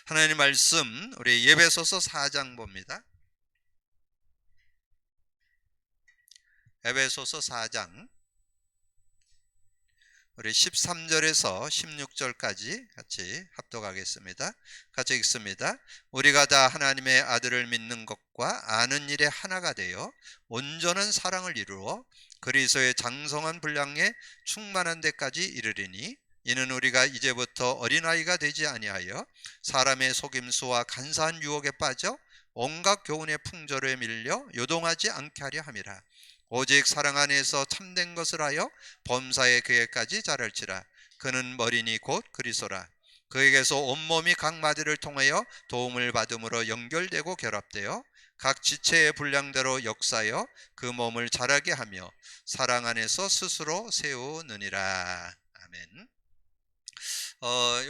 하나님 말씀 우리 에베소서 4장 봅니다. 에베소서 4장 우리 13절에서 16절까지 같이 합독하겠습니다. 같이 읽습니다. 우리가 다 하나님의 아들을 믿는 것과 아는 일에 하나가 되어 온전한 사랑을 이루어 그리스도의 장성한 분량에 충만한 데까지 이르리니, 이는 우리가 이제부터 어린아이가 되지 아니하여 사람의 속임수와 간사한 유혹에 빠져 온갖 교훈의 풍조에 밀려 요동하지 않게 하려 함이라. 오직 사랑 안에서 참된 것을 하여 범사의 그에까지 자랄지라. 그는 머리니 곧 그리스도라. 그에게서 온몸이 각 마디를 통하여 도움을 받음으로 연결되고 결합되어 각 지체의 분량대로 역사하여 그 몸을 자라게 하며 사랑 안에서 스스로 세우느니라. 아멘.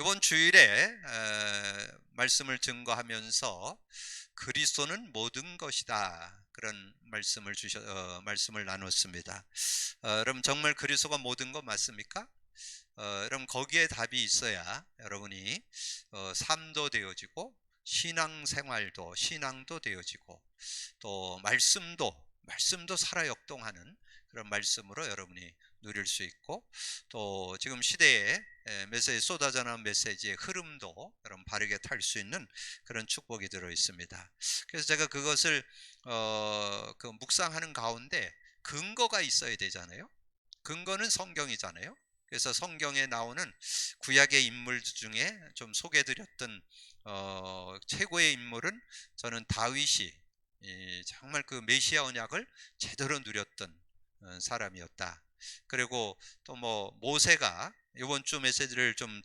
이번 주일에 말씀을 증거하면서 그리스도는 모든 것이다, 그런 말씀을 나눴습니다. 여러분, 정말 그리스도가 모든 것 맞습니까? 여러분, 거기에 답이 있어야 여러분이 삶도 되어지고 신앙도 되어지고 또 말씀도 살아 역동하는 그런 말씀으로 여러분이 누릴 수 있고, 또 지금 시대에 메시지 쏟아져 나온 메시지의 흐름도 여러분 바르게 탈 수 있는 그런 축복이 들어 있습니다. 그래서 제가 그것을 묵상하는 가운데 근거가 있어야 되잖아요. 근거는 성경이잖아요. 그래서 성경에 나오는 구약의 인물 중에 좀 소개해드렸던 최고의 인물은 저는 다윗이 정말 그 메시아 언약을 제대로 누렸던 사람이었다. 그리고 또 모세가, 이번 주 메시지를 좀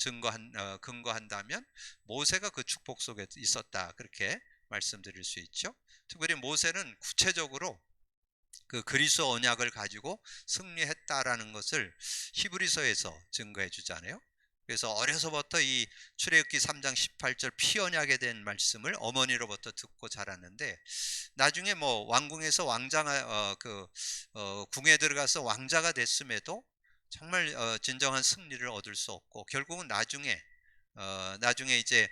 근거한다면 모세가 그 축복 속에 있었다, 그렇게 말씀드릴 수 있죠. 특별히 모세는 구체적으로 그 그리스도 언약을 가지고 승리했다라는 것을 히브리서에서 증거해 주잖아요. 그래서 어려서부터 이 출애굽기 3장 18절 피 언약에 대한 말씀을 어머니로부터 듣고 자랐는데, 나중에 왕궁에서 궁에 들어가서 왕자가 됐음에도 정말 진정한 승리를 얻을 수 없고, 결국은 나중에 이제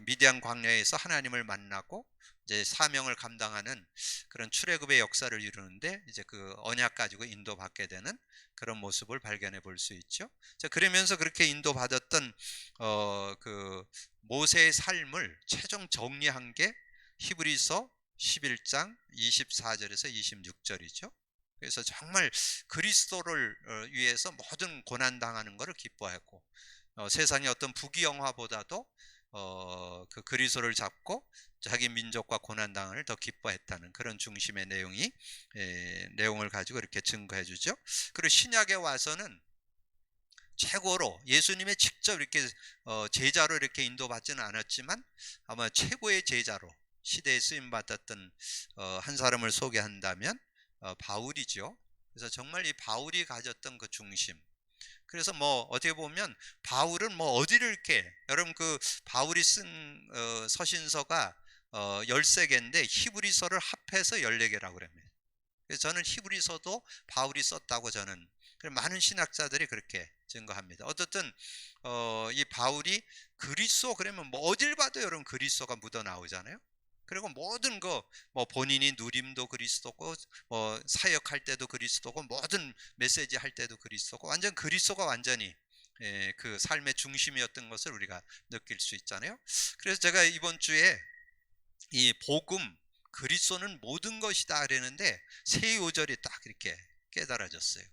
미디안 광야에서 하나님을 만나고 이제 사명을 감당하는 그런 출애굽의 역사를 이루는데 이제 그 언약 가지고 인도받게 되는 그런 모습을 발견해 볼 수 있죠. 자, 그러면서 그렇게 인도받았던 그 모세의 삶을 최종 정리한 게 히브리서 11장 24절에서 26절이죠. 그래서 정말 그리스도를 위해서 모든 고난 당하는 것을 기뻐했고, 세상의 어떤 부귀영화보다도 그 그리스도를 잡고 자기 민족과 고난당을 더 기뻐했다는 그런 중심의 내용을 가지고 이렇게 증거해 주죠. 그리고 신약에 와서는 최고로 예수님의 직접 이렇게 제자로 이렇게 인도받지는 않았지만 아마 최고의 제자로 시대에 쓰임 받았던 한 사람을 소개한다면 바울이죠. 그래서 정말 이 바울이 가졌던 그 중심, 그래서 어떻게 보면 바울은 어디를 이렇게, 여러분 그 바울이 쓴 서신서가 13개인데 히브리서를 합해서 14개라고 그럽니다. 그래서 저는 히브리서도 바울이 썼다고 저는, 많은 신학자들이 그렇게 증거합니다. 어쨌든 이 바울이 그리스도 그러면 어딜 봐도 여러분 그리스도가 묻어 나오잖아요. 그리고 모든 거 본인이 누림도 그리스도고, 사역할 때도 그리스도고, 모든 메시지 할 때도 그리스도고, 완전 그리스도가 완전히 그 삶의 중심이었던 것을 우리가 느낄 수 있잖아요. 그래서 제가 이번 주에 이 복음, 그리스도는 모든 것이다 그랬는데 세 요절이 딱 이렇게 깨달아졌어요.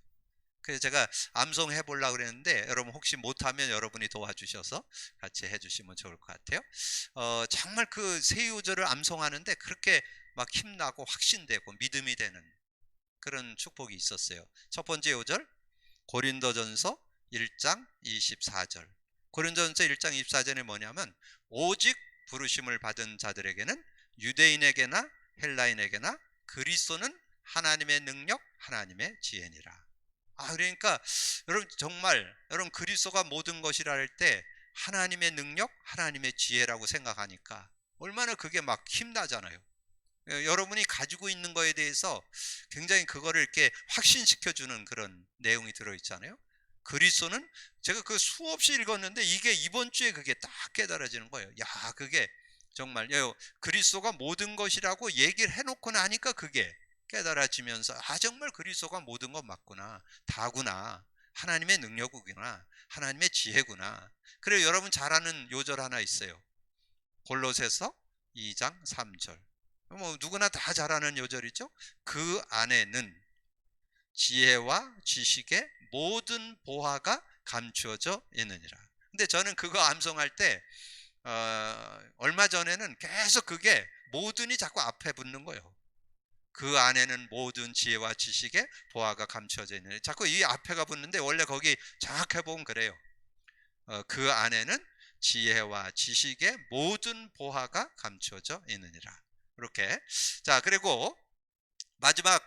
그래서 제가 암송해 보려고 그랬는데 여러분 혹시 못하면 여러분이 도와주셔서 같이 해주시면 좋을 것 같아요. 정말 그 세 요절을 암송하는데 그렇게 막 힘나고 확신되고 믿음이 되는 그런 축복이 있었어요. 첫 번째 요절, 고린도전서 1장 24절. 고린도전서 1장 24절에 뭐냐면, 오직 부르심을 받은 자들에게는 유대인에게나 헬라인에게나 그리스도는 하나님의 능력, 하나님의 지혜니라. 그러니까 여러분 정말 여러분 그리스도가 모든 것이라 할 때 하나님의 능력, 하나님의 지혜라고 생각하니까 얼마나 그게 막 힘나잖아요. 여러분이 가지고 있는 거에 대해서 굉장히 그거를 이렇게 확신시켜주는 그런 내용이 들어있잖아요. 그리스도는 제가 그 수없이 읽었는데 이게 이번 주에 그게 딱 깨달아지는 거예요. 야, 그게 정말 그리스도가 모든 것이라고 얘기를 해놓고 나니까 그게 깨달아지면서 정말 그리스도가 모든 것 맞구나, 다구나, 하나님의 능력이구나, 하나님의 지혜구나. 그래, 여러분 잘 아는 요절 하나 있어요. 골로새서 2장 3절. 뭐 누구나 다 잘 아는 요절이죠. 그 안에는 지혜와 지식의 모든 보화가 감추어져 있느니라. 근데 저는 그거 암송할 때 얼마 전에는 계속 그게 모든이 자꾸 앞에 붙는 거예요. 그 안에는 모든 지혜와 지식의 보화가 감추어져 있느니라. 자꾸 이 앞에가 붙는데 원래 거기 정확해 보면 그래요. 그 안에는 지혜와 지식의 모든 보화가 감추어져 있느니라. 이렇게. 자, 그리고 마지막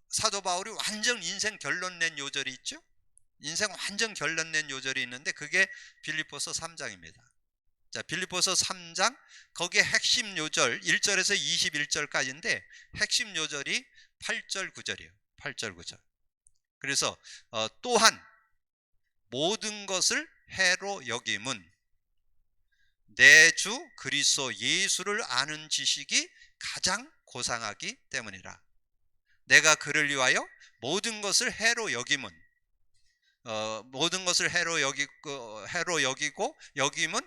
사도 바울이 완전 인생 결론 낸 요절이 있죠. 인생 완전 결론 낸 요절이 있는데 그게 빌립보서 3장입니다. 자, 빌립보서 3장 거기에 핵심 요절 1절에서 21절까지인데 핵심 요절이 8절 9절이에요. 8절 9절. 그래서 또한 모든 것을 해로 여김은 내 주 그리스도 예수를 아는 지식이 가장 고상하기 때문이라. 내가 그를 위하여 모든 것을 해로 여김은 모든 것을 해로 여기고 여김은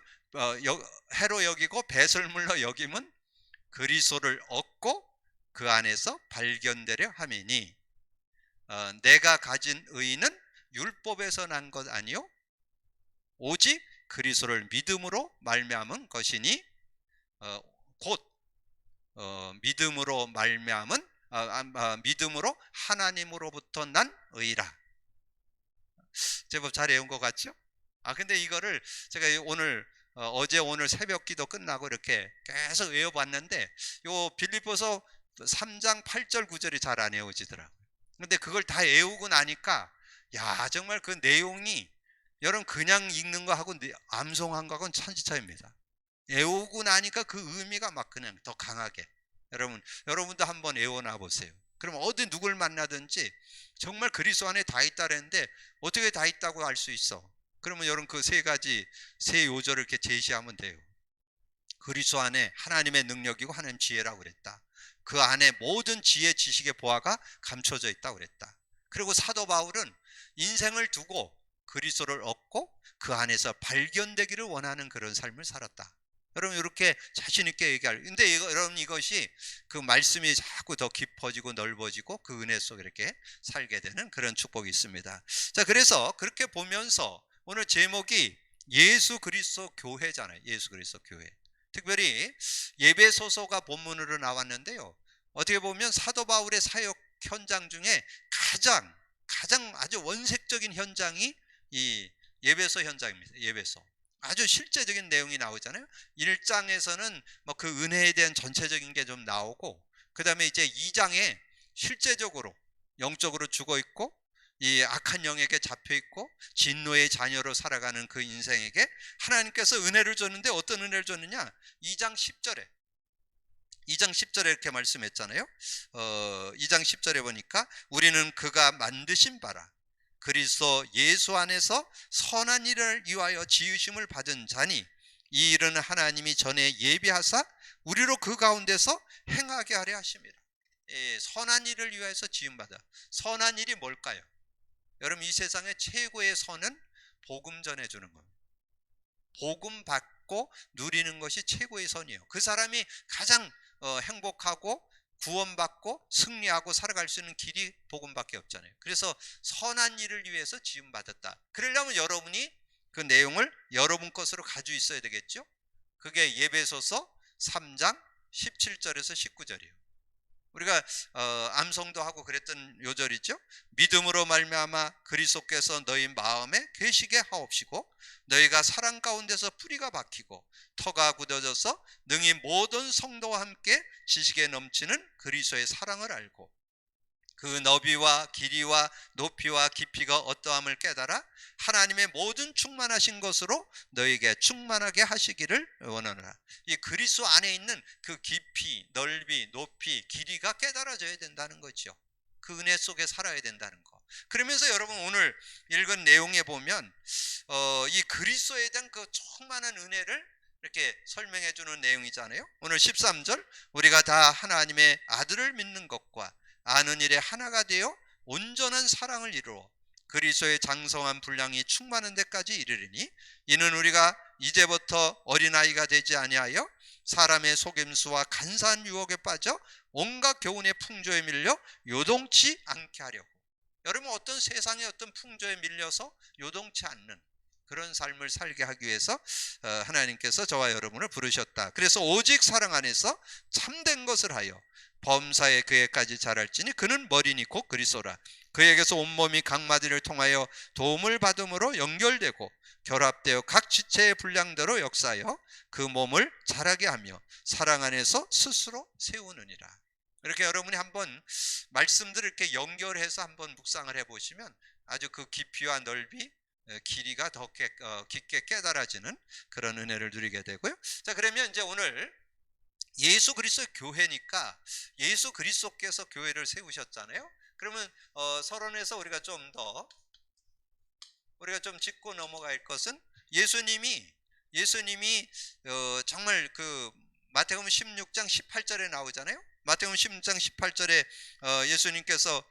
해로 여기고 배설물로 여김은 그리스도를 얻고 그 안에서 발견되려 함이니 내가 가진 의는 율법에서 난 것 아니요 오직 그리스도를 믿음으로 말미암은 것이니 곧 믿음으로 말미암은 믿음으로 하나님으로부터 난 의라. 제법 잘 외운 것 같죠? 근데 이거를 제가 어제 오늘 새벽 기도 끝나고 이렇게 계속 외워봤는데 요 빌립보서 3장 8절 9절이 잘 안 외워지더라고요. 근데 그걸 다 외우고 나니까 정말 그 내용이 여러분 그냥 읽는 거하고 암송한 거하고는 천지차이입니다. 외우고 나니까 그 의미가 막 그냥 더 강하게 여러분도 한번 외워놔 보세요. 그럼 어디 누굴 만나든지 정말 그리스도 안에 다 있다 그랬는데 어떻게 다 있다고 알 수 있어? 그러면 여러분 그 세 요절을 이렇게 제시하면 돼요. 그리스도 안에 하나님의 능력이고 하나님 지혜라고 그랬다. 그 안에 모든 지혜 지식의 보화가 감춰져 있다고 그랬다. 그리고 사도 바울은 인생을 두고 그리스도를 얻고 그 안에서 발견되기를 원하는 그런 삶을 살았다. 여러분 이렇게 자신 있게 얘기할. 근데 여러분 이것이 그 말씀이 자꾸 더 깊어지고 넓어지고 그 은혜 속에 이렇게 살게 되는 그런 축복이 있습니다. 자, 그래서 그렇게 보면서 오늘 제목이 예수 그리스도 교회잖아요. 예수 그리스도 교회. 특별히 예배소서가 본문으로 나왔는데요. 어떻게 보면 사도 바울의 사역 현장 중에 가장 아주 원색적인 현장이 이 예배소 현장입니다. 예배소. 아주 실제적인 내용이 나오잖아요. 1장에서는 뭐 그 은혜에 대한 전체적인 게 좀 나오고, 그 다음에 이제 2장에 실제적으로 영적으로 죽어 있고 이 악한 영에게 잡혀 있고 진노의 자녀로 살아가는 그 인생에게 하나님께서 은혜를 줬는데 어떤 은혜를 줬느냐? 2장 10절에 이렇게 말씀했잖아요. 2장 10절에 보니까 우리는 그가 만드신 바라 그리스도 예수 안에서 선한 일을 위하여 지으심을 받은 자니 이 일은 하나님이 전에 예비하사 우리로 그 가운데서 행하게 하려 하심이라. 선한 일을 위하여서 지음받아. 선한 일이 뭘까요? 여러분 이 세상의 최고의 선은 복음 전해주는 겁니다. 복음 받고 누리는 것이 최고의 선이에요. 그 사람이 가장 행복하고 구원받고 승리하고 살아갈 수 있는 길이 복음밖에 없잖아요. 그래서 선한 일을 위해서 지음받았다. 그러려면 여러분이 그 내용을 여러분 것으로 가지고 있어야 되겠죠. 그게 예배소서 3장 17절에서 19절이에요. 우리가 암송도 하고 그랬던 요절이죠. 믿음으로 말미암아 그리스도께서 너희 마음에 계시게 하옵시고 너희가 사랑 가운데서 뿌리가 박히고 터가 굳어져서 능히 모든 성도와 함께 지식에 넘치는 그리스도의 사랑을 알고 그 너비와 길이와 높이와 깊이가 어떠함을 깨달아 하나님의 모든 충만하신 것으로 너에게 충만하게 하시기를 원하노라. 이 그리스도 안에 있는 그 깊이, 넓이, 높이, 길이가 깨달아져야 된다는 거죠. 그 은혜 속에 살아야 된다는 거. 그러면서 여러분 오늘 읽은 내용에 보면 이 그리스도에 대한 그 충만한 은혜를 이렇게 설명해 주는 내용이잖아요. 오늘 13절, 우리가 다 하나님의 아들을 믿는 것과 아는 일에 하나가 되어 온전한 사랑을 이루어 그리스도의 장성한 분량이 충만한 데까지 이르리니, 이는 우리가 이제부터 어린아이가 되지 아니하여 사람의 속임수와 간사한 유혹에 빠져 온갖 교훈의 풍조에 밀려 요동치 않게 하려고. 여러분, 어떤 세상의 어떤 풍조에 밀려서 요동치 않는 그런 삶을 살게 하기 위해서 하나님께서 저와 여러분을 부르셨다. 그래서 오직 사랑 안에서 참된 것을 하여 범사에 그에까지 자랄지니, 그는 머리니 곧 그리스도라. 그에게서 온몸이 각 마디를 통하여 도움을 받음으로 연결되고 결합되어 각 지체의 분량대로 역사하여 그 몸을 자라게 하며 사랑 안에서 스스로 세우느니라. 이렇게 여러분이 한번 말씀들을 이렇게 연결해서 한번 묵상을 해보시면 아주 그 깊이와 넓이, 길이가 더 깊게 깨달아지는 그런 은혜를 누리게 되고요. 자, 그러면 이제 오늘 예수 그리스도의 교회니까 예수 그리스도께서 교회를 세우셨잖아요. 그러면 서론에서 우리가 좀 짚고 넘어갈 것은, 예수님이 정말 그 마태복음 16장 18절에 나오잖아요. 마태복음 16장 18절에 예수님께서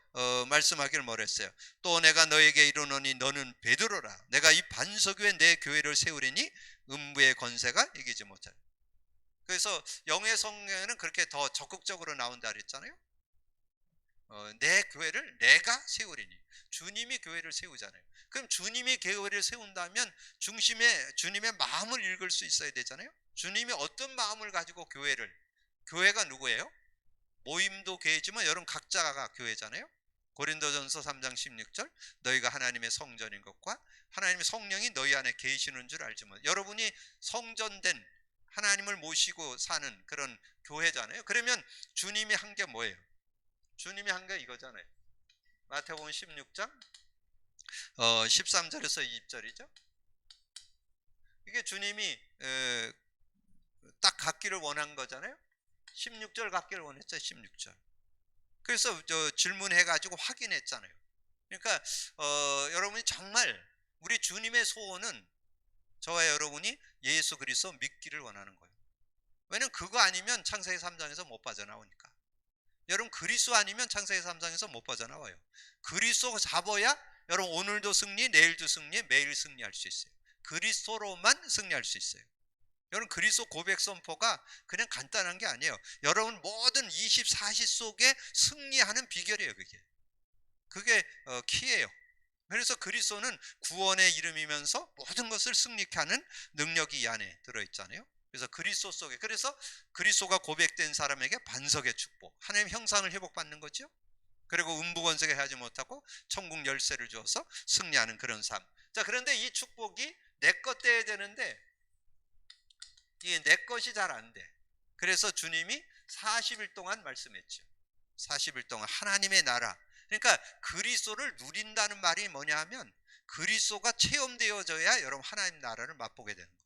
말씀하기를 뭐랬어요? 또 내가 너에게 이르노니 너는 베드로라. 내가 이 반석 위에 내 교회를 세우리니 음부의 권세가 이기지 못하리. 그래서 영의 성경에는 그렇게 더 적극적으로 나온다 그랬잖아요. 내 교회를 내가 세우리니. 주님이 교회를 세우잖아요. 그럼 주님이 교회를 세운다면 주님의 마음을 읽을 수 있어야 되잖아요. 주님이 어떤 마음을 가지고 교회가 누구예요? 모임도 교회지만 여러분 각자가 교회잖아요. 고린도전서 3장 16절, 너희가 하나님의 성전인 것과 하나님의 성령이 너희 안에 계시는 줄 알지만, 여러분이 성전된 하나님을 모시고 사는 그런 교회잖아요. 그러면 주님이 한 게 뭐예요? 주님이 한 게 이거잖아요. 마태복음 16장 13절에서 20절이죠. 이게 주님이 딱 갖기를 원한 거잖아요. 16절 갖기를 원했죠. 16절. 그래서 질문해가지고 확인했잖아요. 그러니까 여러분이 정말 우리 주님의 소원은 저와 여러분이 예수 그리스도 믿기를 원하는 거예요. 왜냐면 그거 아니면 창세기 3장에서 못 빠져나오니까. 여러분 그리스도 아니면 창세기 3장에서 못 빠져나와요. 그리스도 잡아야 여러분 오늘도 승리, 내일도 승리, 매일 승리할 수 있어요. 그리스도로만 승리할 수 있어요. 여러분 그리스도 고백 선포가 그냥 간단한 게 아니에요. 여러분 모든 24시 속에 승리하는 비결이에요. 그게 키예요. 그래서 그리스도는 구원의 이름이면서 모든 것을 승리케 하는 능력이 이 안에 들어있잖아요. 그래서 그리스도 속에, 그래서 그리스도가 고백된 사람에게 반석의 축복, 하나님의 형상을 회복받는 거죠. 그리고 음부권세가 하지 못하고 천국 열쇠를 주어서 승리하는 그런 삶. 자, 그런데 이 축복이 내 것 돼야 되는데 이게 내 것이 잘 안 돼. 그래서 주님이 40일 동안 말씀했죠. 40일 동안 하나님의 나라, 그러니까 그리스도를 누린다는 말이 뭐냐 하면 그리스도가 체험되어져야 여러분 하나님 나라를 맛보게 되는 거예요.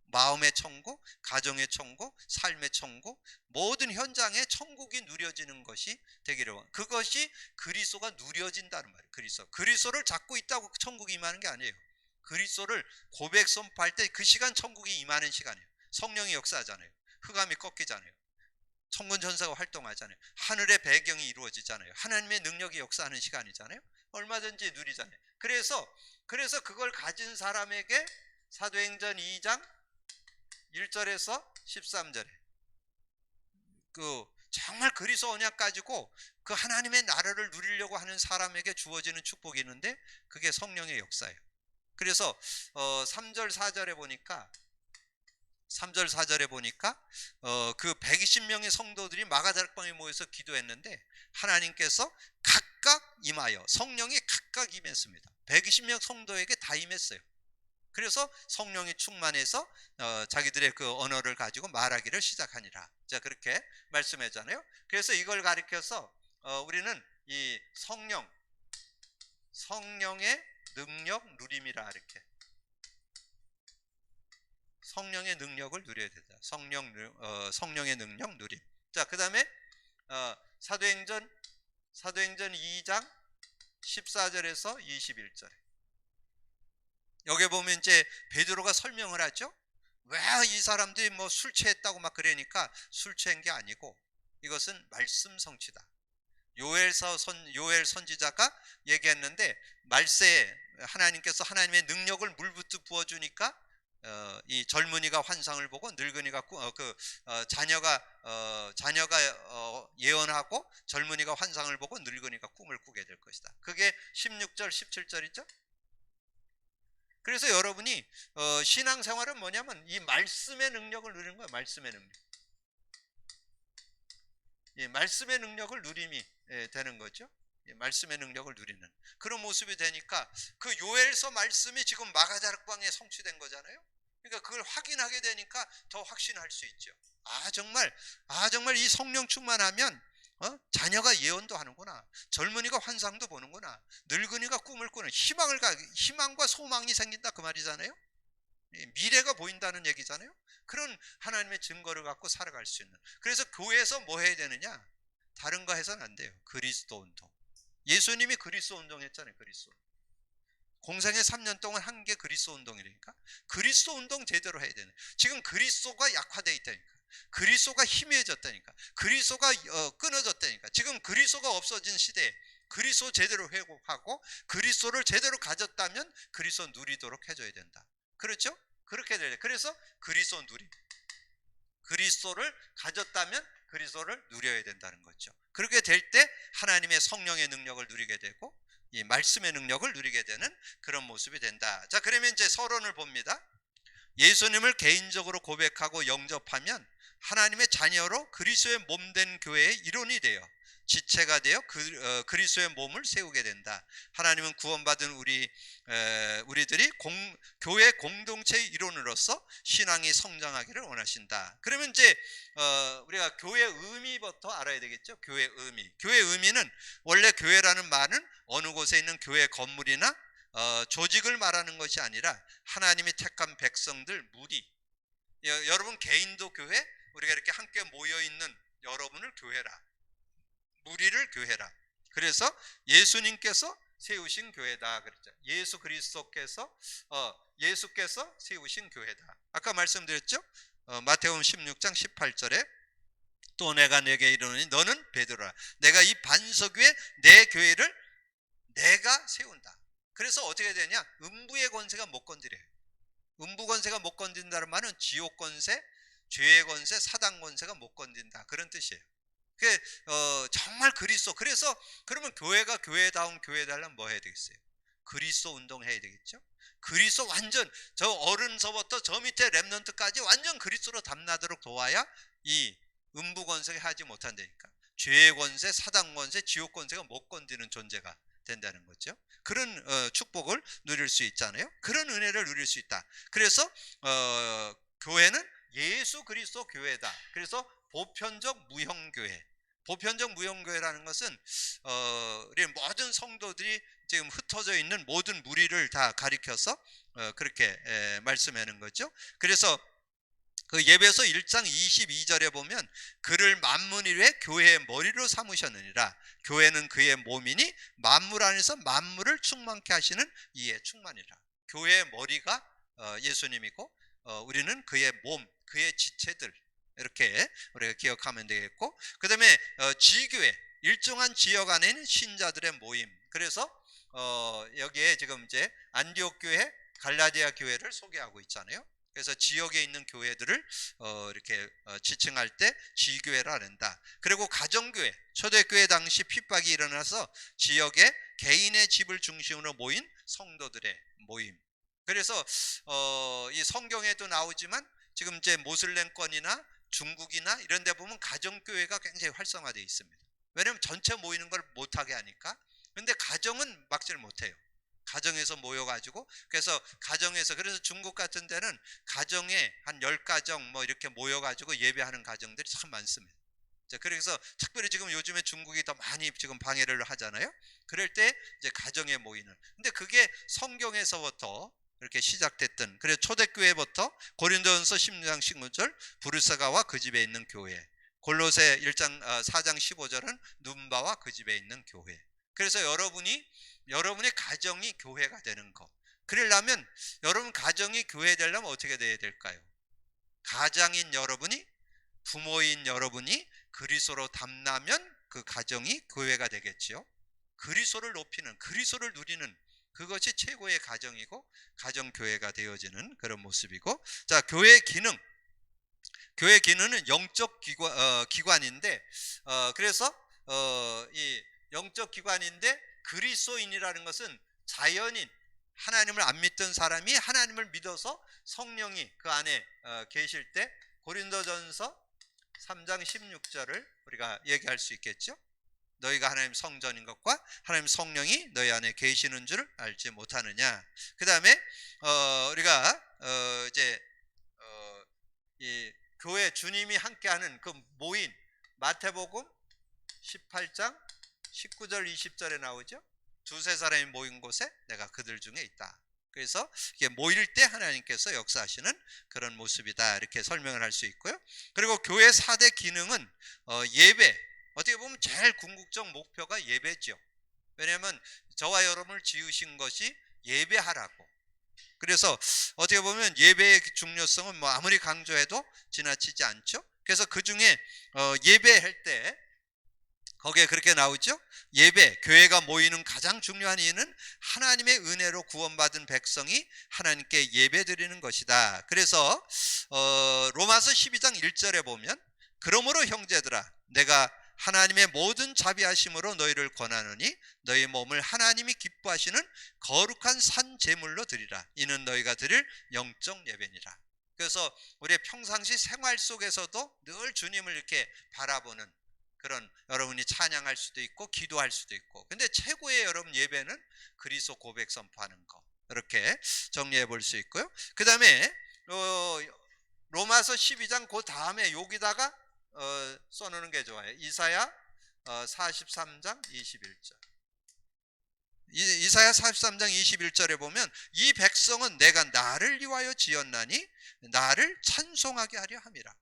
마음의 천국, 가정의 천국, 삶의 천국, 모든 현장에 천국이 누려지는 것이 되기를 원합니다. 그것이 그리스도가 누려진다는 말이에요. 그리스도를 잡고 있다고 천국이 임하는 게 아니에요. 그리스도를 고백 선포할 때 그 시간 천국이 임하는 시간이에요. 성령이 역사하잖아요. 흑암이 꺾이잖아요. 천군 천사가 활동하잖아요. 하늘의 배경이 이루어지잖아요. 하나님의 능력이 역사하는 시간이잖아요. 얼마든지 누리잖아요. 그래서 그걸 가진 사람에게 사도행전 2장 1절에서 13절에 정말 그리스도 언약 가지고 그 하나님의 나라를 누리려고 하는 사람에게 주어지는 축복이 있는데 그게 성령의 역사예요. 그래서 3절 4절에 보니까 그 120명의 성도들이 마가다락방에 모여서 기도했는데 하나님께서 각각 임하여 성령이 각각 임했습니다. 120명 성도에게 다 임했어요. 그래서 성령이 충만해서 자기들의 그 언어를 가지고 말하기를 시작하니라. 자, 그렇게 말씀하잖아요. 그래서 이걸 가리켜서 우리는 이 성령의 능력 누림이라, 이렇게 성령의 능력을 누려야 된다. 성령의 능력 누림. 자, 그 다음에 사도행전 사도행전 2장 14절에서 21절. 여기 보면 이제 베드로가 설명을 하죠. 왜 이 사람들이 뭐 술 취했다고 막 그러니까 술 취한 게 아니고 이것은 말씀 성취다. 요엘 선지자가 얘기했는데, 말세에 하나님께서 하나님의 능력을 물부터 부어주니까 이 젊은이가 환상을 보고 늙은이가 자녀가 예언하고 젊은이가 환상을 보고 늙은이가 꿈을 꾸게 될 것이다. 그게 16절 17절이죠. 그래서 여러분이 신앙생활은 뭐냐면 이 말씀의 능력을 누리는 거예요. 말씀의 능력. 예, 말씀의 능력을 누림이 되는 거죠. 예, 말씀의 능력을 누리는 그런 모습이 되니까 그 요엘서 말씀이 지금 마가다락방에 성취된 거잖아요. 그러니까 그걸 확인하게 되니까 더 확신할 수 있죠. 정말 이 성령 충만하면 자녀가 예언도 하는구나, 젊은이가 환상도 보는구나, 늙은이가 꿈을 꾸는 희망과 소망이 생긴다, 그 말이잖아요. 미래가 보인다는 얘기잖아요. 그런 하나님의 증거를 갖고 살아갈 수 있는. 그래서 교회에서 뭐 해야 되느냐? 다른 거 해서는 안 돼요. 그리스도 운동. 예수님이 그리스도 운동 했잖아요. 그리스도. 공생의 3년 동안 한 게 그리스도 운동이니까 그리스도 운동 제대로 해야 되는. 지금 그리스도가 약화되어 있다니까. 그리스도가 희미해졌다니까. 그리스도가 끊어졌다니까. 지금 그리스도가 없어진 시대에 그리스도 제대로 회복하고 그리스도를 제대로 가졌다면 그리스도 누리도록 해줘야 된다. 그렇죠? 그렇게 돼요. 그래서 그리스도 누림. 그리스도를 가졌다면 그리스도를 누려야 된다는 거죠. 그렇게 될 때 하나님의 성령의 능력을 누리게 되고 이 말씀의 능력을 누리게 되는 그런 모습이 된다. 자, 그러면 이제 서론을 봅니다. 예수님을 개인적으로 고백하고 영접하면 하나님의 자녀로 그리스도의 몸된 교회의 일원이 되어 지체가 되어 그리스도의 몸을 세우게 된다. 하나님은 구원받은 우리들이 교회 공동체의 일원으로서 신앙이 성장하기를 원하신다. 그러면 이제 우리가 교회 의미부터 알아야 되겠죠. 교회 의미. 교회 의미는 원래 교회라는 말은 어느 곳에 있는 교회 건물이나 조직을 말하는 것이 아니라 하나님이 택한 백성들, 무리. 여러분 개인도 교회, 우리가 이렇게 함께 모여 있는 여러분을 교회라. 무리를 교회라. 그래서 예수님께서 세우신 교회다 그랬죠. 예수 그리스도께서 예수께서 세우신 교회다. 아까 말씀드렸죠. 마태복음 16장 18절에 또 내가 내게 이르노니 너는 베드로라. 내가 이 반석 위에 내 교회를 내가 세운다. 그래서 어떻게 되냐? 음부의 권세가 못 건드려요. 음부 권세가 못 건든다는 말은 지옥 권세, 죄의 권세, 사단 권세가 못 건든다, 그런 뜻이에요. 정말 그리스도. 그래서 그러면 교회가 교회다운 교회달라면 뭐 해야 되겠어요? 그리스도 운동해야 되겠죠. 그리스도 완전 저 어른서부터 저 밑에 렘넌트까지 완전 그리스도로 담나도록 도와야 이 음부 권세가 하지 못한다니까. 죄의 권세, 사단 권세, 지옥 권세가 못 건드는 존재가 된다는 거죠. 그런 축복을 누릴 수 있잖아요. 그런 은혜를 누릴 수 있다. 그래서 교회는 예수 그리스도 교회다. 그래서 보편적 무형교회. 보편적 무형교회라는 것은 우리 모든 성도들이 지금 흩어져 있는 모든 무리를 다 가리켜서 그렇게 말씀하는 거죠. 그래서 그 예배서 1장 22절에 보면 그를 만물 위에 교회의 머리로 삼으셨느니라. 교회는 그의 몸이니 만물 안에서 만물을 충만케 하시는 이의 충만이라. 교회의 머리가 예수님이고 우리는 그의 몸, 그의 지체들, 이렇게 우리가 기억하면 되겠고, 그 다음에 지교회, 일정한 지역 안에 있는 신자들의 모임. 그래서 여기에 지금 이제 안디옥 교회, 갈라디아 교회를 소개하고 있잖아요. 그래서 지역에 있는 교회들을 이렇게 지칭할 때 지교회라 한다. 그리고 가정교회, 초대교회 당시 핍박이 일어나서 지역에 개인의 집을 중심으로 모인 성도들의 모임. 그래서 이 성경에도 나오지만 지금 이제 모슬렘권이나 중국이나 이런 데 보면 가정교회가 굉장히 활성화되어 있습니다. 왜냐하면 전체 모이는 걸 못하게 하니까. 근데 가정은 막지를 못해요. 가정에서 모여가지고, 그래서 중국 같은 데는 가정에 한 10가정 뭐 이렇게 모여가지고 예배하는 가정들이 참 많습니다. 그래서 특별히 지금 요즘에 중국이 더 많이 지금 방해를 하잖아요. 그럴 때 이제 가정에 모이는. 근데 그게 성경에서부터 이렇게 시작됐던, 그래서 초대교회부터 고린도전서 16장 19절 부르스가와 그 집에 있는 교회, 골로새 1장 4장 15절은 눈바와 그 집에 있는 교회. 그래서 여러분의 가정이 교회가 되는 거. 그러려면 여러분 가정이 교회 되려면 어떻게 돼야 될까요? 가장인 여러분이, 부모인 여러분이 그리스도로 담나면 그 가정이 교회가 되겠지요. 그리스도를 높이는, 그리스도를 누리는 그것이 최고의 가정이고 가정교회가 되어지는 그런 모습이고, 자, 교회 기능은 영적 기관인데, 그래서 이 영적 기관인데 그리스도인이라는 것은 자연인, 하나님을 안 믿던 사람이 하나님을 믿어서 성령이 그 안에 계실 때, 고린도전서 3장 16절을 우리가 얘기할 수 있겠죠. 너희가 하나님 성전인 것과 하나님 성령이 너희 안에 계시는 줄 알지 못하느냐. 그 다음에 우리가 이제 이 교회 주님이 함께하는 그 모인, 마태복음 18장 19절 20절에 나오죠. 두세 사람이 모인 곳에 내가 그들 중에 있다. 그래서 이게 모일 때 하나님께서 역사하시는 그런 모습이다, 이렇게 설명을 할 수 있고요. 그리고 교회 4대 기능은 예배, 어떻게 보면 제일 궁극적 목표가 예배죠. 왜냐하면 저와 여러분을 지으신 것이 예배하라고. 그래서 어떻게 보면 예배의 중요성은 뭐 아무리 강조해도 지나치지 않죠. 그래서 그 중에 예배할 때 거기에 그렇게 나오죠. 예배, 교회가 모이는 가장 중요한 이유는 하나님의 은혜로 구원받은 백성이 하나님께 예배 드리는 것이다. 그래서 로마서 12장 1절에 보면, 그러므로 형제들아 내가 하나님의 모든 자비하심으로 너희를 권하노니 너희 몸을 하나님이 기뻐하시는 거룩한 산 제물로 드리라. 이는 너희가 드릴 영적 예배니라. 그래서 우리의 평상시 생활 속에서도 늘 주님을 이렇게 바라보는 그런, 여러분이 찬양할 수도 있고 기도할 수도 있고, 근데 최고의 여러분 예배는 그리스도 고백 선포하는 거, 이렇게 정리해 볼 수 있고요. 그 다음에 로마서 12장 그 다음에 여기다가 써놓는 게 좋아요. 이사야 43장 21절. 이사야 43장 21절에 보면, 이 백성은 내가 나를 위하여 지었나니 나를 찬송하게 하려 함이라.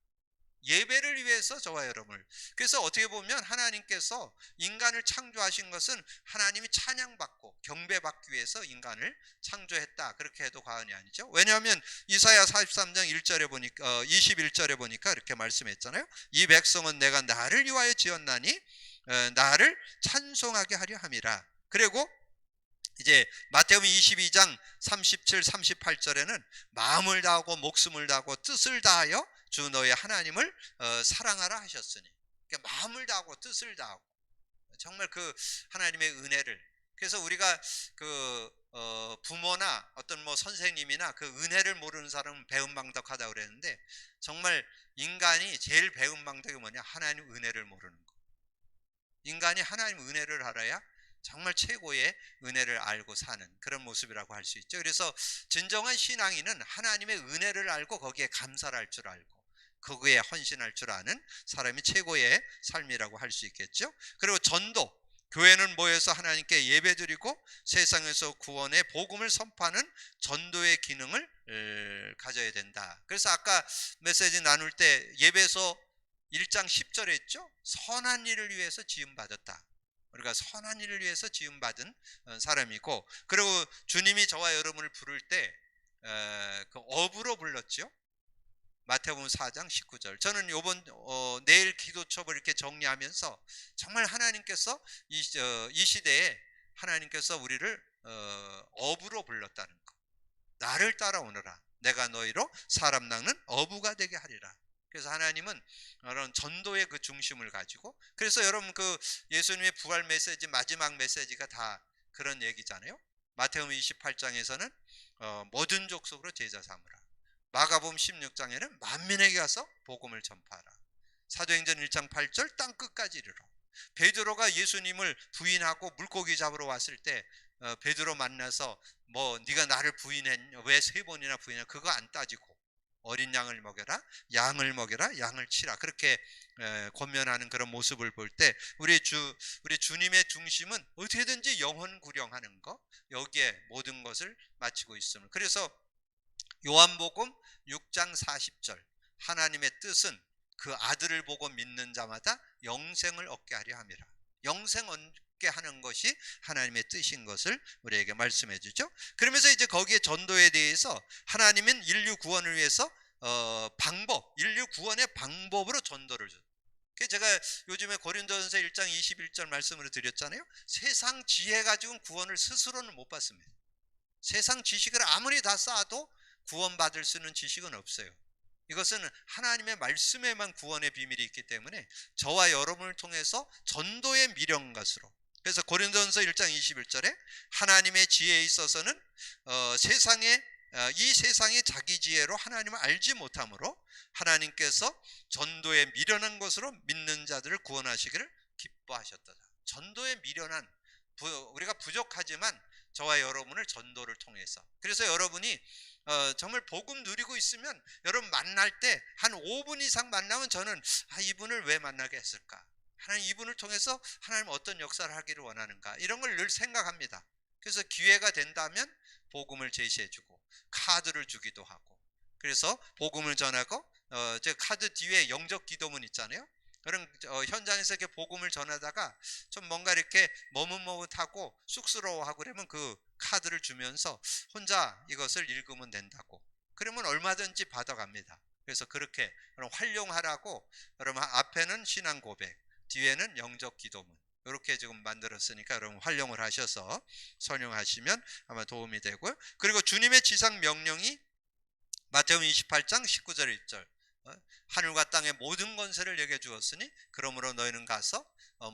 예배를 위해서 저와 여러분을. 그래서 어떻게 보면 하나님께서 인간을 창조하신 것은 하나님이 찬양받고 경배받기 위해서 인간을 창조했다, 그렇게 해도 과언이 아니죠. 왜냐하면 이사야 43장 1절에 보니까 21절에 보니까 이렇게 말씀했잖아요. 이 백성은 내가 나를 위하여 지었나니 나를 찬송하게 하려 함이라. 그리고 이제 마태복음 22장 37, 38절에는 마음을 다하고 목숨을 다하고 뜻을 다하여 주 너의 하나님을 사랑하라 하셨으니, 그러니까 마음을 다하고 뜻을 다하고 정말 그 하나님의 은혜를. 그래서 우리가 그 부모나 어떤 뭐 선생님이나 그 은혜를 모르는 사람은 배은망덕하다 그랬는데, 정말 인간이 제일 배은망덕이 뭐냐? 하나님 은혜를 모르는 거. 인간이 하나님 은혜를 알아야 정말 최고의 은혜를 알고 사는 그런 모습이라고 할 수 있죠. 그래서 진정한 신앙인은 하나님의 은혜를 알고 거기에 감사를 할 줄 알고 거기에 헌신할 줄 아는 사람이 최고의 삶이라고 할 수 있겠죠. 그리고 전도, 교회는 모여서 하나님께 예배드리고 세상에서 구원의 복음을 선포하는 전도의 기능을 가져야 된다. 그래서 아까 메시지 나눌 때 예배서 1장 10절에 있죠. 선한 일을 위해서 지음받았다. 우리가 선한 일을 위해서 지음받은 사람이고, 그리고 주님이 저와 여러분을 부를 때 그 업으로 불렀죠. 마태복음 4장 19절. 저는 요번 내일 기도첩을 이렇게 정리하면서 정말 하나님께서 이 시대에 하나님께서 우리를 업으로 불렀다는 거. 나를 따라오너라. 내가 너희로 사람 낚는 어부가 되게 하리라. 그래서 하나님은 그런 전도의 그 중심을 가지고, 그래서 여러분 그 예수님의 부활 메시지, 마지막 메시지가 다 그런 얘기잖아요. 마태복음 28장에서는 모든 족속으로 제자 삼으라. 마가복음 16장에는 만민에게 가서 복음을 전파하라. 사도행전 1장 8절 땅 끝까지 이르러. 베드로가 예수님을 부인하고 물고기 잡으러 왔을 때 베드로 만나서 뭐 네가 나를 부인했냐, 왜 세 번이나 부인했냐, 그거 안 따지고 어린 양을 먹여라, 양을 먹여라, 양을 치라, 그렇게 권면하는 그런 모습을 볼 때 우리 주님의 중심은 어떻게든지 영혼 구령하는 거, 여기에 모든 것을 마치고 있음을. 그래서 요한복음 6장 40절, 하나님의 뜻은 그 아들을 보고 믿는 자마다 영생을 얻게 하려 함이라. 영생 얻게 하는 것이 하나님의 뜻인 것을 우리에게 말씀해 주죠. 그러면서 이제 거기에 전도에 대해서 하나님은 인류 구원을 위해서 인류 구원의 방법으로 전도를 줘. 제가 요즘에 고린도전서 1장 21절 말씀으로 드렸잖아요. 세상 지혜 가지고는 구원을 스스로는 못 받습니다. 세상 지식을 아무리 다 쌓아도 구원받을 수 있는 지식은 없어요. 이것은 하나님의 말씀에만 구원의 비밀이 있기 때문에 저와 여러분을 통해서 전도의 미련갓으로, 그래서 고린도전서 1장 21절에 하나님의 지혜에 있어서는 이 세상의 자기 지혜로 하나님을 알지 못하므로 하나님께서 전도에 미련한 것으로 믿는 자들을 구원하시기를 기뻐하셨다. 전도에 미련한, 우리가 부족하지만 저와 여러분을 전도를 통해서, 그래서 여러분이 정말 복음 누리고 있으면 여러분 만날 때 한 5분 이상 만나면 저는 이분을 왜 만나게 했을까, 하나님 이분을 통해서 하나님 어떤 역사를 하기를 원하는가, 이런 걸 늘 생각합니다. 그래서 기회가 된다면 복음을 제시해주고 카드를 주기도 하고, 그래서 복음을 전하고 제 카드 뒤에 영적 기도문 있잖아요. 그런 현장에서 이렇게 복음을 전하다가 좀 뭔가 이렇게 머뭇머뭇하고 쑥스러워하고 그러면 그 카드를 주면서 혼자 이것을 읽으면 된다고, 그러면 얼마든지 받아갑니다. 그래서 그렇게 활용하라고, 여러분 앞에는 신앙 고백, 뒤에는 영적 기도문, 이렇게 지금 만들었으니까 여러분 활용을 하셔서 선용하시면 아마 도움이 되고요. 그리고 주님의 지상 명령이 마태복음 28장 19절 1절, 하늘과 땅의 모든 권세를 내게 주었으니 그러므로 너희는 가서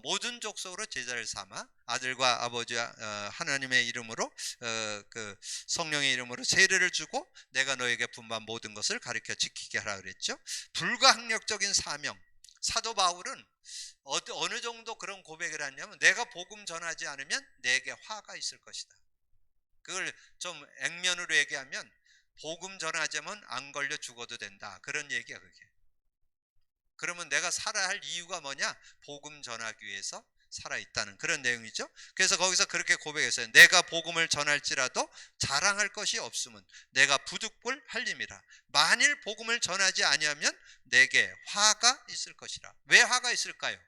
모든 족속으로 제자를 삼아 아들과 아버지와 하나님의 이름으로 그 성령의 이름으로 세례를 주고 내가 너에게 분부한 모든 것을 가르쳐 지키게 하라 그랬죠. 불가항력적인 사명. 사도 바울은 어느 정도 그런 고백을 하냐면, 내가 복음 전하지 않으면 내게 화가 있을 것이다. 그걸 좀 액면으로 얘기하면 복음 전하자면 안 걸려 죽어도 된다, 그런 얘기야 그게. 그러면 내가 살아야 할 이유가 뭐냐? 복음 전하기 위해서 살아있다는 그런 내용이죠. 그래서 거기서 그렇게 고백했어요. 내가 복음을 전할지라도 자랑할 것이 없으면 내가 부득불 할림이라. 만일 복음을 전하지 아니하면 내게 화가 있을 것이라. 왜 화가 있을까요?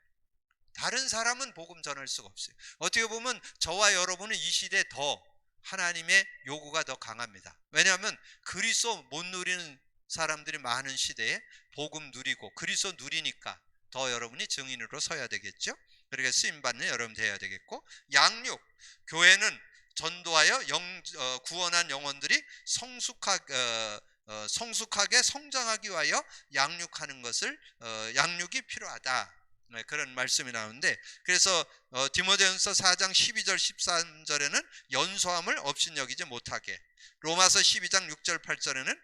다른 사람은 복음 전할 수가 없어요. 어떻게 보면 저와 여러분은 이 시대에 더 하나님의 요구가 더 강합니다. 왜냐하면 그리스도 못 누리는 사람들이 많은 시대에 복음 누리고 그리스도 누리니까 더 여러분이 증인으로 서야 되겠죠. 그렇게 쓰임받는 여러분 되어야 되겠고, 양육, 교회는 전도하여 구원한 영혼들이 성숙하게 성장하기 위하여 양육하는 것을 양육이 필요하다, 그런 말씀이 나오는데, 그래서 디모데전서 4장 12절 13절에는 연소함을 업신여기지 못하게, 로마서 12장 6절 8절에는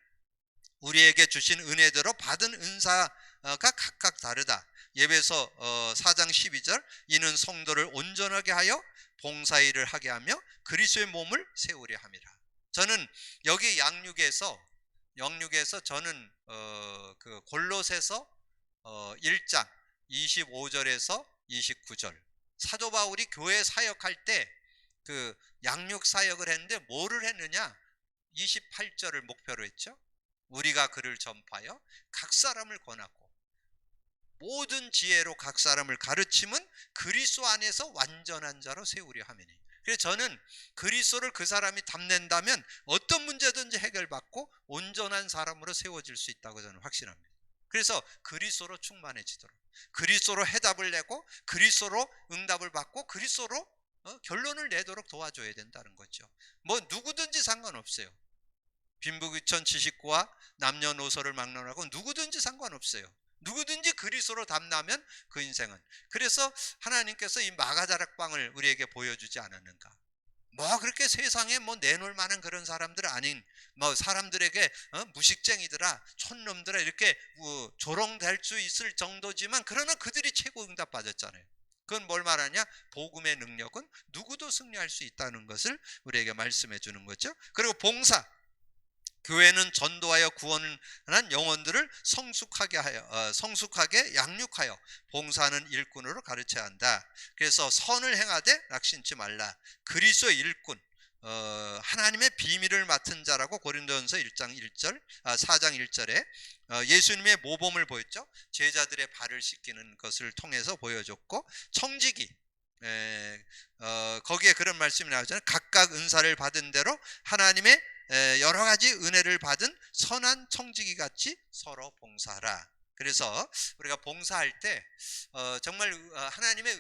우리에게 주신 은혜대로 받은 은사가 각각 다르다. 예배서 4장 12절, 이는 성도를 온전하게 하여 봉사일을 하게 하며 그리스도의 몸을 세우려 함이라. 저는 여기 양육에서 저는 그 골로새서 1장 25절에서 29절, 사도 바울이 교회 사역할 때 그 양육 사역을 했는데 뭐를 했느냐? 28절을 목표로 했죠. 우리가 그를 전파하여 각 사람을 권하고 모든 지혜로 각 사람을 가르치면 그리스도 안에서 완전한 자로 세우려 하매니. 그래서 저는 그리스도를 그 사람이 담낸다면 어떤 문제든지 해결받고 온전한 사람으로 세워질 수 있다고 저는 확신합니다. 그래서 그리스도로 충만해지도록, 그리스도로 해답을 내고 그리스도로 응답을 받고 그리스도로 결론을 내도록 도와줘야 된다는 거죠. 뭐 누구든지 상관없어요. 빈부귀천 지식과 남녀노소를 막론하고 누구든지 상관없어요. 누구든지 그리스도로 담나면 그 인생은. 그래서 하나님께서 이 마가다락방을 우리에게 보여주지 않았는가? 뭐 그렇게 세상에 뭐 내놓을 만한 그런 사람들 아닌 뭐 사람들에게 무식쟁이들아 촌놈들아 이렇게 조롱될 수 있을 정도지만, 그러나 그들이 최고 응답 받았잖아요. 그건 뭘 말하냐? 복음의 능력은 누구도 승리할 수 있다는 것을 우리에게 말씀해 주는 거죠. 그리고 봉사, 교회는 전도하여 구원한 영혼들을 성숙하게 양육하여 봉사하는 일꾼으로 가르쳐야 한다. 그래서 선을 행하되 낙심치 말라. 그리스도의 일꾼, 하나님의 비밀을 맡은 자라고 고린도전서 1장 1절, 4장 1절에 예수님의 모범을 보였죠. 제자들의 발을 씻기는 것을 통해서 보여줬고, 청지기, 거기에 그런 말씀이 나오잖아요. 각각 은사를 받은 대로 하나님의 여러 가지 은혜를 받은 선한 청지기 같이 서로 봉사하라. 그래서 우리가 봉사할 때 정말 하나님의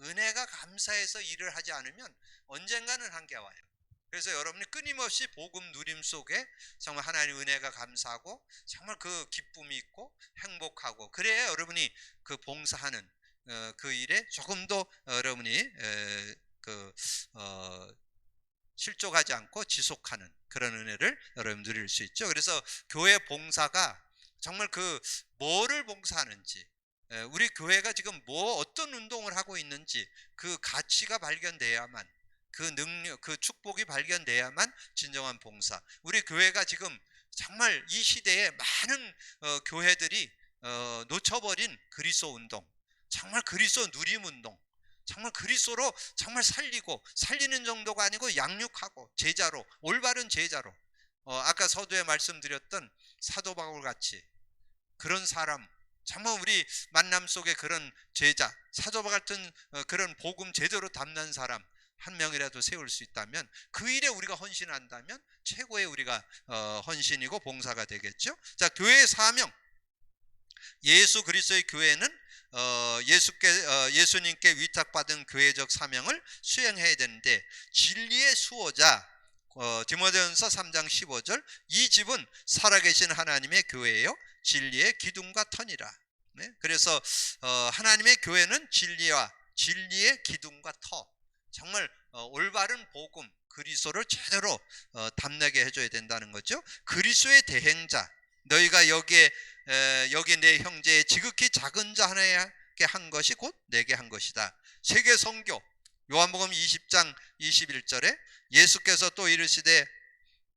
은혜가 감사해서 일을 하지 않으면 언젠가는 한계가 와요. 그래서 여러분이 끊임없이 복음 누림 속에 정말 하나님의 은혜가 감사하고 정말 그 기쁨이 있고 행복하고, 그래야 여러분이 그 봉사하는 그 일에 조금 더 여러분이 실족하지 않고 지속하는 그런 은혜를 여러분 누릴 수 있죠. 그래서 교회 봉사가 정말 뭐를 봉사하는지, 우리 교회가 지금 어떤 운동을 하고 있는지 그 가치가 발견돼야만, 그 능력, 그 축복이 발견돼야만 진정한 봉사. 우리 교회가 지금 정말 이 시대에 많은 교회들이 놓쳐버린 그리스도 운동, 정말 그리스도 누림 운동, 정말 그리스도로 정말 살리는 정도가 아니고 양육하고 제자로, 올바른 제자로, 아까 서두에 말씀드렸던 사도 바울 같이 그런 사람, 정말 우리 만남 속에 그런 제자, 사도 바울 같은 그런 복음 제대로 담는 사람 한 명이라도 세울 수 있다면, 그 일에 우리가 헌신한다면 최고의 우리가 헌신이고 봉사가 되겠죠. 자, 교회의 사명. 예수 그리스도의 교회는 예수님께 위탁받은 교회적 사명을 수행해야 되는데, 진리의 수호자, 디모데전서 3장 15절, 이 집은 살아계신 하나님의 교회예요, 진리의 기둥과 터니라. 네? 그래서 하나님의 교회는 진리의 기둥과 터, 정말 올바른 복음 그리스도를 제대로 담내게 해줘야 된다는 거죠. 그리스도의 대행자, 너희가 여기 내 형제의 지극히 작은 자 하나에게 한 것이 곧 내게 한 것이다. 세계 선교, 요한복음 20장 21절에 예수께서 또 이르시되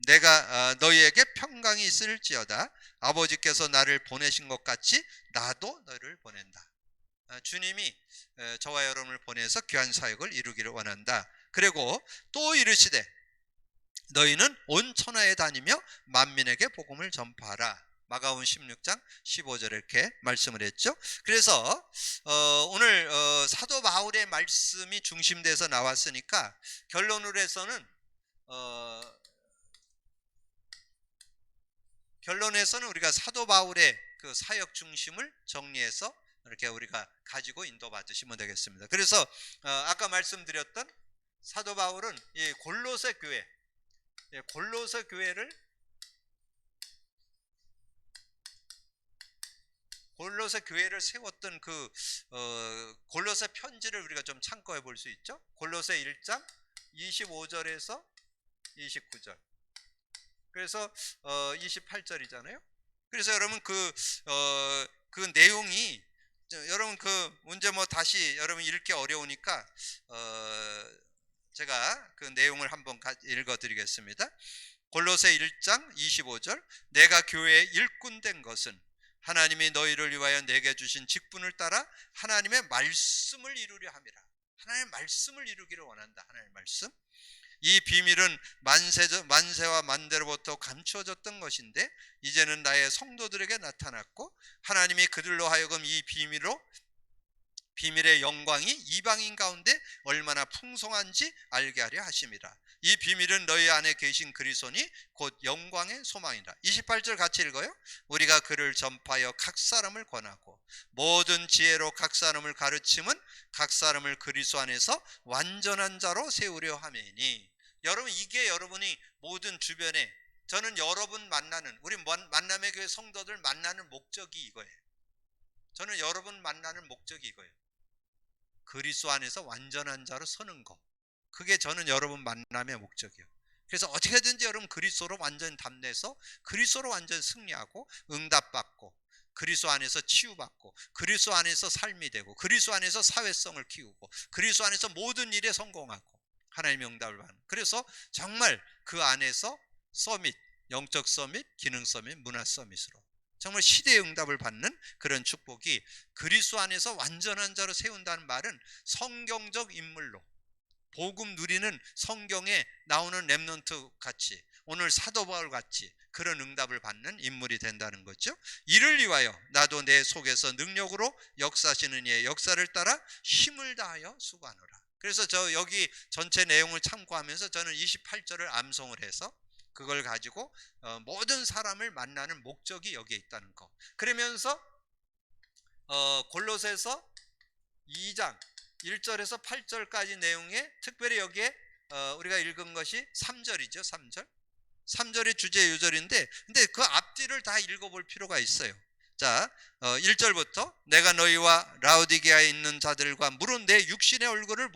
내가 너희에게 평강이 있을지어다. 아버지께서 나를 보내신 것 같이 나도 너를 보낸다. 주님이 저와 여러분을 보내서 귀한 사역을 이루기를 원한다. 그리고 또 이르시되 너희는 온 천하에 다니며 만민에게 복음을 전파하라. 마가복음 16장 15절에 이렇게 말씀을 했죠. 그래서 오늘 사도 바울의 말씀이 중심돼서 나왔으니까 결론으로 해서는 우리가 사도 바울의 그 사역 중심을 정리해서 이렇게 우리가 가지고 인도받으시면 되겠습니다. 그래서 아까 말씀드렸던 사도 바울은 이 골로새 교회를 세웠던 그 골로새 편지를 우리가 좀 참고해 볼 수 있죠. 골로새 1장 25절에서 29절. 그래서 28절이잖아요. 그래서 여러분 그 내용이, 여러분 그 문제 다시 여러분 읽기 어려우니까 제가 그 내용을 한번 읽어 드리겠습니다. 골로새 1장 25절, 내가 교회의 일꾼된 것은 하나님이 너희를 위하여 내게 주신 직분을 따라 하나님의 말씀을 이루려 함이라. 하나님의 말씀을 이루기를 원한다. 하나님의 말씀. 이 비밀은 만세와 만대로부터 감추어졌던 것인데 이제는 나의 성도들에게 나타났고, 하나님이 그들로 하여금 이 비밀의 영광이 이방인 가운데 얼마나 풍성한지 알게 하려 하심이라. 이 비밀은 너희 안에 계신 그리스도니 곧 영광의 소망이라. 28절 같이 읽어요. 우리가 그를 전파하여 각 사람을 권하고 모든 지혜로 각 사람을 가르침은 각 사람을 그리스도 안에서 완전한 자로 세우려 함이니. 여러분, 이게 여러분이 모든 주변에, 저는 여러분 만나는, 우리 만남의 교회 성도들 만나는 목적이 이거예요. 저는 여러분 만나는 목적이 이거예요. 그리스도 안에서 완전한 자로 서는 거. 그게 저는 여러분 만남의 목적이에요. 그래서 어떻게든지 여러분 그리스도로 완전 담내서 그리스도로 완전 승리하고 응답받고 그리스도 안에서 치유받고 그리스도 안에서 삶이 되고 그리스도 안에서 사회성을 키우고 그리스도 안에서 모든 일에 성공하고 하나님의 응답을 받는. 그래서 정말 그 안에서 서밋, 영적 서밋, 기능 서밋, 문화 서밋으로 정말 시대의 응답을 받는 그런 축복이 그리스도 안에서 완전한 자로 세운다는 말은 성경적 인물로, 복음 누리는 성경에 나오는 렘넌트 같이, 오늘 사도 바울 같이 그런 응답을 받는 인물이 된다는 거죠. 이를 위하여 나도 내 속에서 능력으로 역사하시는 이의 역사를 따라 힘을 다하여 수고하노라. 그래서 저 여기 전체 내용을 참고하면서 저는 28절을 암송을 해서 그걸 가지고 모든 사람을 만나는 목적이 여기에 있다는 거. 그러면서 골로새서 2장 1절에서 8절까지 내용에 특별히 여기에 우리가 읽은 것이 3절이죠. 3절이 주제 요절인데, 근데 그 앞뒤를 다 읽어볼 필요가 있어요. 자, 1절부터 내가 너희와 라오디게아에 있는 자들과 물은 내 육신의 얼굴을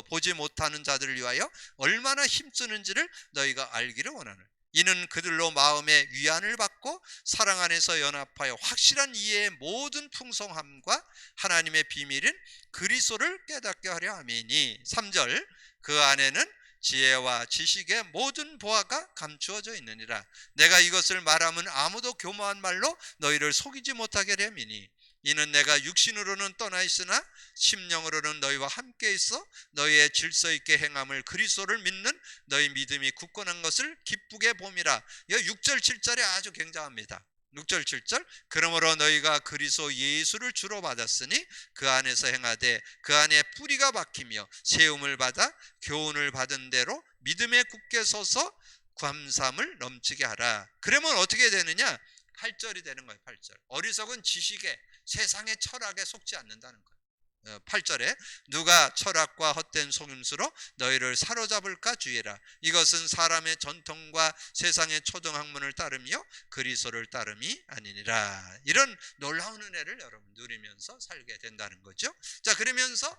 보지 못하는 자들을 위하여 얼마나 힘쓰는지를 너희가 알기를 원하는, 이는 그들로 마음의 위안을 받고 사랑 안에서 연합하여 확실한 이해의 모든 풍성함과 하나님의 비밀인 그리스도를 깨닫게 하려 함이니. 3절 그 안에는 지혜와 지식의 모든 보화가 감추어져 있느니라. 내가 이것을 말하면 아무도 교모한 말로 너희를 속이지 못하게 하려 함이니, 이는 내가 육신으로는 떠나 있으나 심령으로는 너희와 함께 있어 너희의 질서 있게 행함을 그리스도를 믿는 너희 믿음이 굳건한 것을 기쁘게 봄이라. 이거 6절 7절이 아주 굉장합니다. 6절 7절 그러므로 너희가 그리스도 예수를 주로 받았으니 그 안에서 행하되 그 안에 뿌리가 박히며 세움을 받아 교훈을 받은 대로 믿음에 굳게 서서 감사함을 넘치게 하라. 그러면 어떻게 되느냐? 8절이 되는 거예요. 8절 어리석은 지식에 세상의 철학에 속지 않는다는 거예요. 8절에 누가 철학과 헛된 속임수로 너희를 사로잡을까 주의라. 이것은 사람의 전통과 세상의 초등학문을 따르며 그리스도를 따름이 아니니라. 이런 놀라운 은혜를 여러분 누리면서 살게 된다는 거죠. 자, 그러면서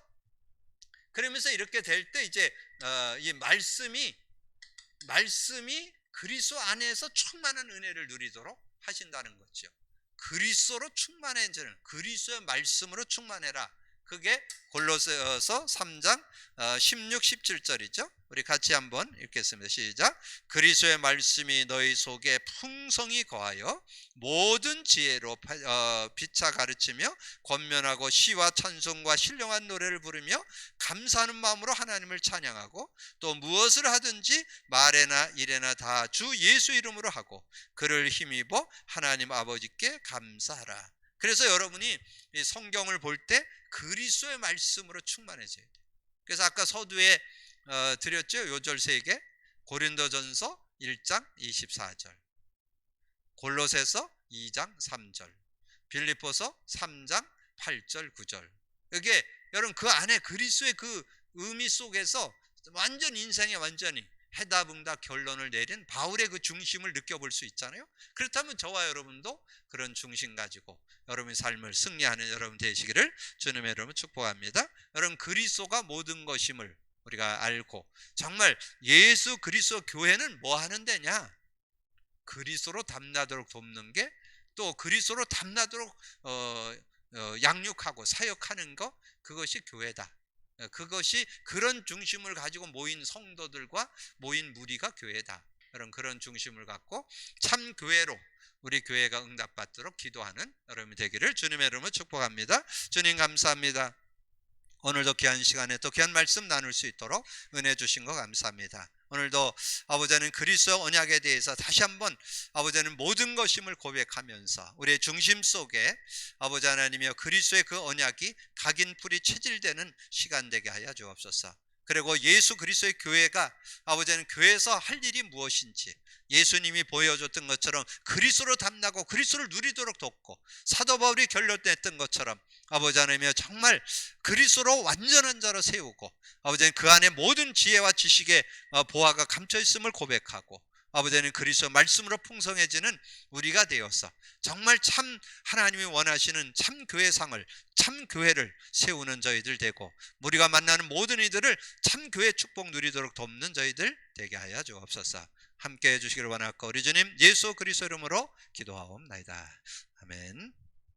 이렇게 될 때 이제 이 말씀이 그리스도 안에서 충만한 은혜를 누리도록 하신다는 거죠. 그리스도로 충만해지는, 그리스도의 말씀으로 충만해라. 그게 골로새서 3장 16, 17절이죠. 우리 같이 한번 읽겠습니다. 시작. 그리스도의 말씀이 너희 속에 풍성히 거하여 모든 지혜로 비차 가르치며 권면하고 시와 찬송과 신령한 노래를 부르며 감사하는 마음으로 하나님을 찬양하고 또 무엇을 하든지 말에나 일에나 다 주 예수 이름으로 하고 그를 힘입어 하나님 아버지께 감사하라. 그래서 여러분이 이 성경을 볼 때 그리스도의 말씀으로 충만해져야 돼요. 그래서 아까 서두에 드렸죠. 요절 3개. 고린도전서 1장 24절, 골로새서 2장 3절, 빌립보서 3장 8절 9절. 이게 여러분 그 안에 그리스도의 그 의미 속에서 완전 인생에 완전히 해답응답 결론을 내린 바울의 그 중심을 느껴볼 수 있잖아요. 그렇다면 저와 여러분도 그런 중심 가지고 여러분의 삶을 승리하는 여러분 되시기를 주님의 이름으로 축복합니다. 여러분 그리스도가 모든 것임을 우리가 알고, 정말 예수 그리스도 교회는 뭐 하는 데냐? 그리스도로 담나도록 돕는 게, 또 그리스도로 담나도록 양육하고 사역하는 거, 그것이 교회다. 그것이 그런 중심을 가지고 모인 성도들과 모인 무리가 교회다. 그런 중심을 갖고 참 교회로 우리 교회가 응답받도록 기도하는 여러분이 되기를 주님의 이름으로 축복합니다. 주님 감사합니다. 오늘도 귀한 시간에 또 귀한 말씀 나눌 수 있도록 은혜 주신 거 감사합니다. 오늘도 아버지는 그리스도 언약에 대해서 다시 한번 아버지는 모든 것임을 고백하면서 우리의 중심 속에 아버지 하나님이여 그리스도의 그 언약이 각인 뿌리 체질되는 시간 되게 하여 주옵소서. 그리고 예수 그리스도의 교회가 아버지는 교회에서 할 일이 무엇인지 예수님이 보여줬던 것처럼 그리스도로 담나고 그리스도를 누리도록 돕고, 사도 바울이 결론냈던 것처럼 아버지 하나님이여 정말 그리스도로 완전한 자로 세우고 아버지는 그 안에 모든 지혜와 지식의 보화가 감춰 있음을 고백하고 아버지는 그리스도 말씀으로 풍성해지는 우리가 되어서 정말 참 하나님이 원하시는 참 교회상을, 참 교회를 세우는 저희들 되고, 우리가 만나는 모든 이들을 참 교회 축복 누리도록 돕는 저희들 되게 하여 주옵소서. 함께 해주시기를 원하고 우리 주님 예수 그리스도 이름으로 기도하옵나이다. 아멘.